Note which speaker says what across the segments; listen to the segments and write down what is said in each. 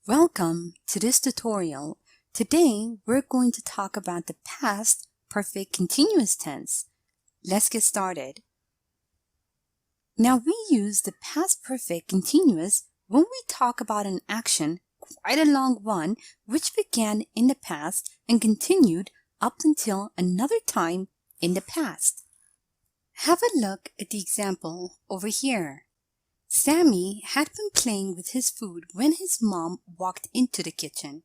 Speaker 1: Welcome to this tutorial. Today, we're going to talk about the past perfect continuous tense. Let's get started. Now, we use the past perfect continuous when we talk about an action, quite a long one, which began in the past and continued up until another time in the past. Have a look at the example over here. Sammy had been playing with his food when his mom walked into the kitchen.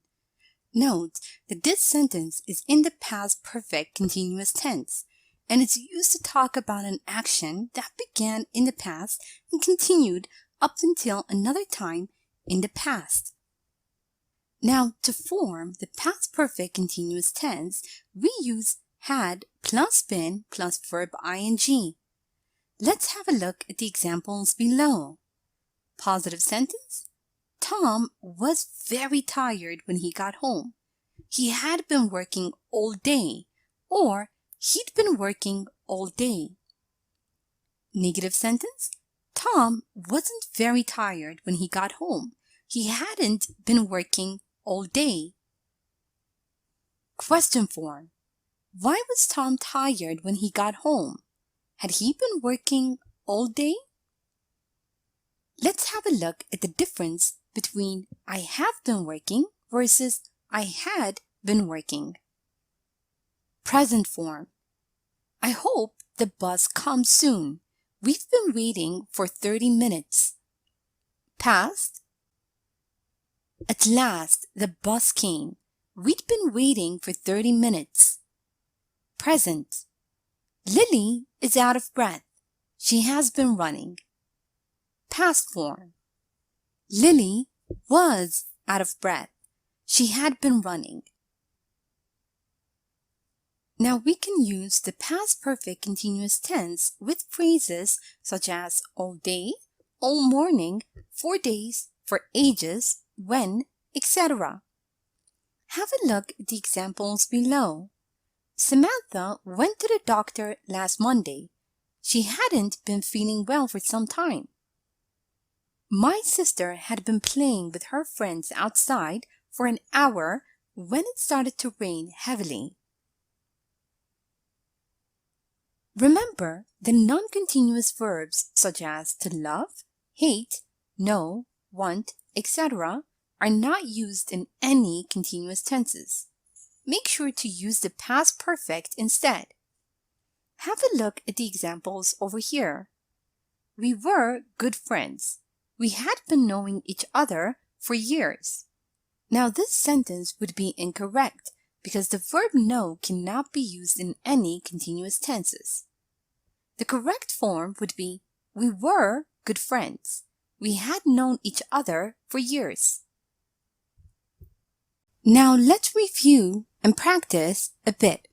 Speaker 1: Note that this sentence is in the past perfect continuous tense, and it's used to talk about an action that began in the past and continued up until another time in the past. Now, to form the past perfect continuous tense, we use had plus been plus verb ing. Let's have a look at the examples below. Positive sentence. Tom was very tired when he got home. He had been working all day, or he'd been working all day. Negative sentence. Tom wasn't very tired when he got home. He hadn't been working all day. Question form. Why was Tom tired when he got home? Had he been working all day? Let's have a look at the difference between I have been working versus I had been working. Present form. I hope the bus comes soon. We've been waiting for 30 minutes. Past. At last, the bus came. We'd been waiting for 30 minutes. Present. Lily is out of breath. She has been running. Past form. Lily was out of breath. She had been running. Now we can use the past perfect continuous tense with phrases such as all day, all morning, for days, for ages, when, etc. Have a look at the examples below. Samantha went to the doctor last Monday. She hadn't been feeling well for some time. My sister had been playing with her friends outside for an hour when it started to rain heavily. Remember, the non-continuous verbs such as to love, hate, know, want, etc. are not used in any continuous tenses. Make sure to use the past perfect instead. Have a look at the examples over here. We were good friends. We had been knowing each other for years. Now this sentence would be incorrect because the verb know cannot be used in any continuous tenses. The correct form would be we were good friends. We had known each other for years. Now let's review and practice a bit.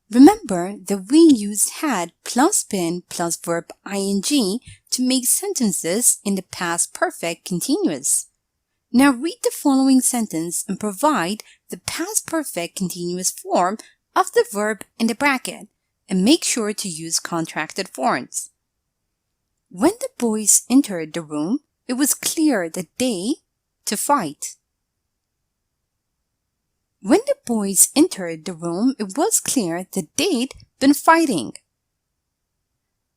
Speaker 1: Remember that we used had plus been plus verb ing to make sentences in the past perfect continuous. Now read the following sentence and provide the past perfect continuous form of the verb in the bracket and make sure to use contracted forms. When the boys entered the room, it was clear that they to fight. When the boys entered the room, it was clear that they'd been fighting.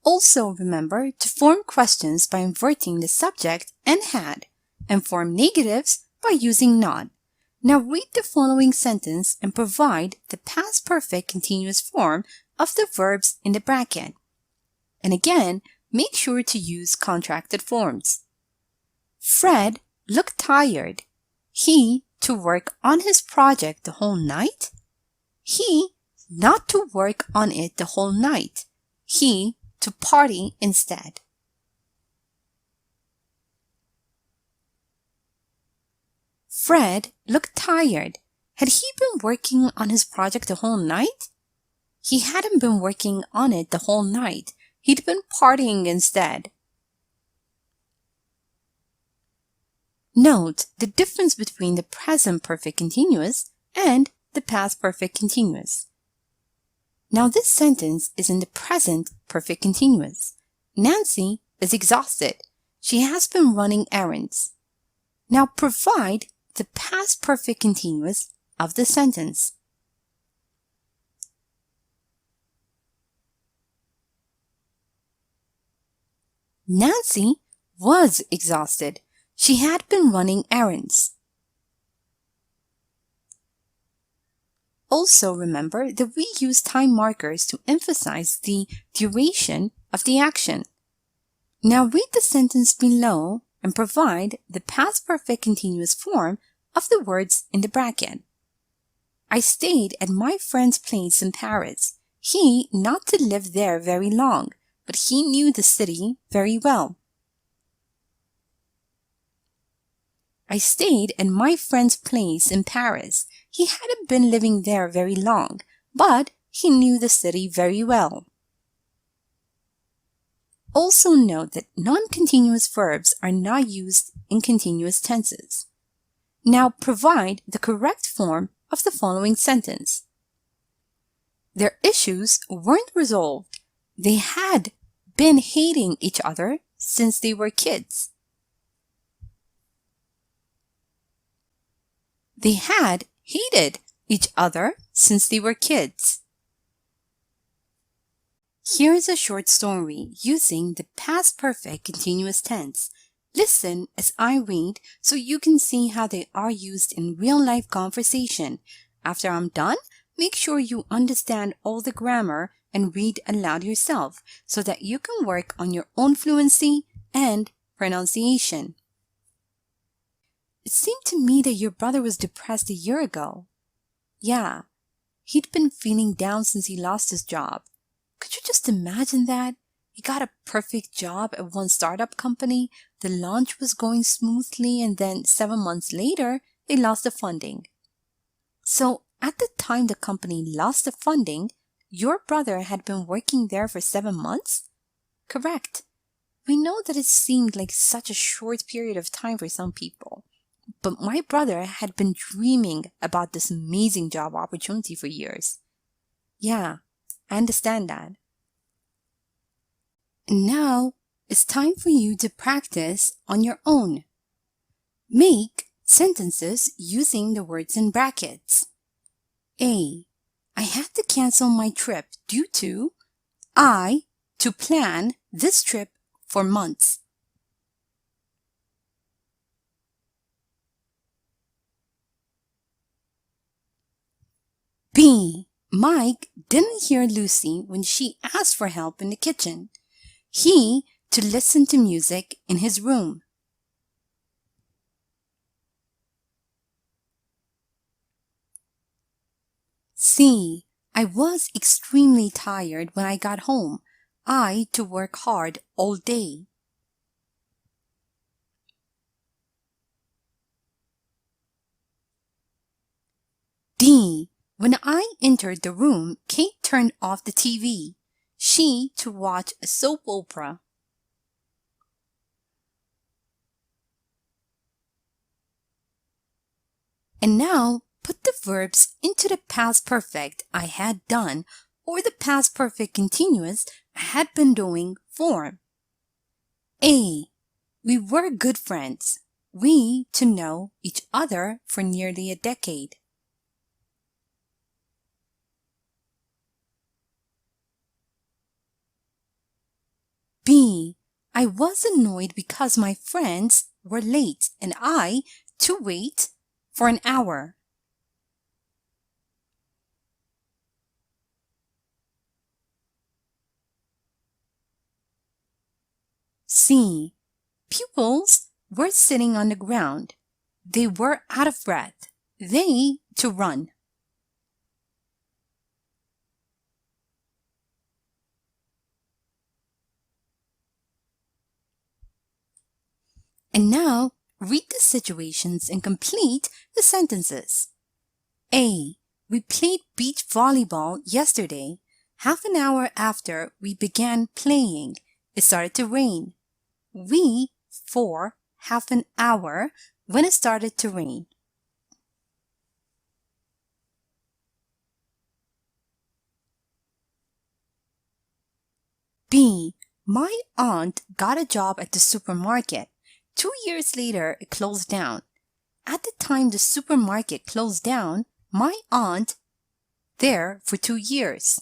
Speaker 1: Also remember to form questions by inverting the subject and had, and form negatives by using not. Now read the following sentence and provide the past perfect continuous form of the verbs in the bracket. And again, make sure to use contracted forms. Fred looked tired. He to work on his project the whole night. He not to work on it the whole night. He to party instead. Fred looked tired. Had he been working on his project the whole night? He hadn't been working on it the whole night. He'd been partying instead. Note the difference between the present perfect continuous and the past perfect continuous. Now this sentence is in the present perfect continuous. Nancy is exhausted. She has been running errands. Now provide the past perfect continuous of the sentence. Nancy was exhausted. She had been running errands. Also remember that we use time markers to emphasize the duration of the action. Now read the sentence below and provide the past perfect continuous form of the words in the bracket. I stayed at my friend's place in Paris. He not to live there very long, but he knew the city very well. I stayed at my friend's place in Paris. He hadn't been living there very long, but he knew the city very well. Also note that non-continuous verbs are not used in continuous tenses. Now provide the correct form of the following sentence. Their issues weren't resolved. They had been hating each other since they were kids. They had hated each other since they were kids. Here is a short story using the past perfect continuous tense. Listen as I read so you can see how they are used in real-life conversation. After I'm done, make sure you understand all the grammar and read aloud yourself so that you can work on your own fluency and pronunciation. It seemed to me that your brother was depressed a year ago. Yeah, he'd been feeling down since he lost his job. Could you just imagine that? He got a perfect job at one startup company, the launch was going smoothly, and then 7 months later, they lost the funding. So, at the time the company lost the funding, your brother had been working there for 7 months? Correct. We know that it seemed like such a short period of time for some people. But my brother had been dreaming about this amazing job opportunity for years. Yeah, I understand that. And now it's time for you to practice on your own. Make sentences using the words in brackets. A. I had to cancel my trip due to to plan this trip for months. B. Mike didn't hear Lucy when she asked for help in the kitchen. He to listen to music in his room. C. I was extremely tired when I got home. I to work hard all day. D. When I entered the room, Kate turned off the TV. She to watch a soap opera. And now put the verbs into the past perfect I had done or the past perfect continuous I had been doing form. A. We were good friends. We to know each other for nearly a decade. B. I was annoyed because my friends were late and I to wait for an hour. C. Pupils were sitting on the ground. They were out of breath. They to run. And now read the situations and complete the sentences. A. We played beach volleyball yesterday. Half an hour after we began playing, it started to rain. We for half an hour when it started to rain. B. My aunt got a job at the supermarket. 2 years later, it closed down. At the time the supermarket closed down, my aunt there for 2 years.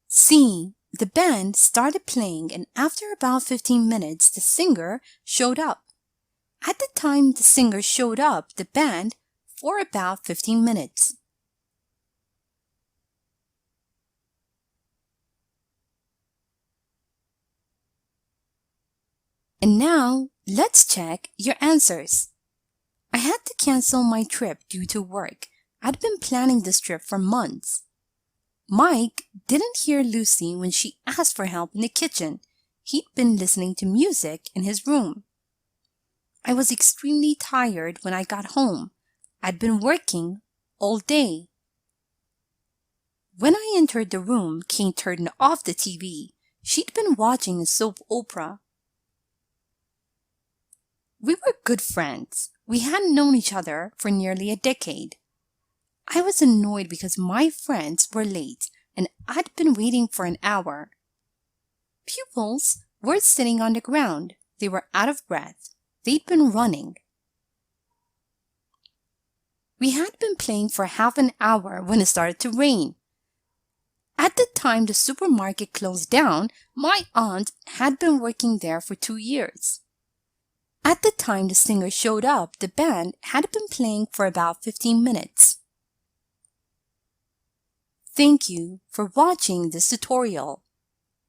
Speaker 1: C. The band started playing and after about 15 minutes, the singer showed up. At the time the singer showed up, the band for about 15 minutes. And now, let's check your answers. I had to cancel my trip due to work. I'd been planning this trip for months. Mike didn't hear Lucy when she asked for help in the kitchen. He'd been listening to music in his room. I was extremely tired when I got home. I'd been working all day. When I entered the room, Kate turned off the TV. She'd been watching a soap opera. We were good friends. We hadn't known each other for nearly a decade. I was annoyed because my friends were late and I'd been waiting for an hour. Pupils were sitting on the ground. They were out of breath. They'd been running. We had been playing for half an hour when it started to rain. At the time the supermarket closed down, my aunt had been working there for 2 years. At the time the singer showed up, the band had been playing for about 15 minutes. Thank you for watching this tutorial.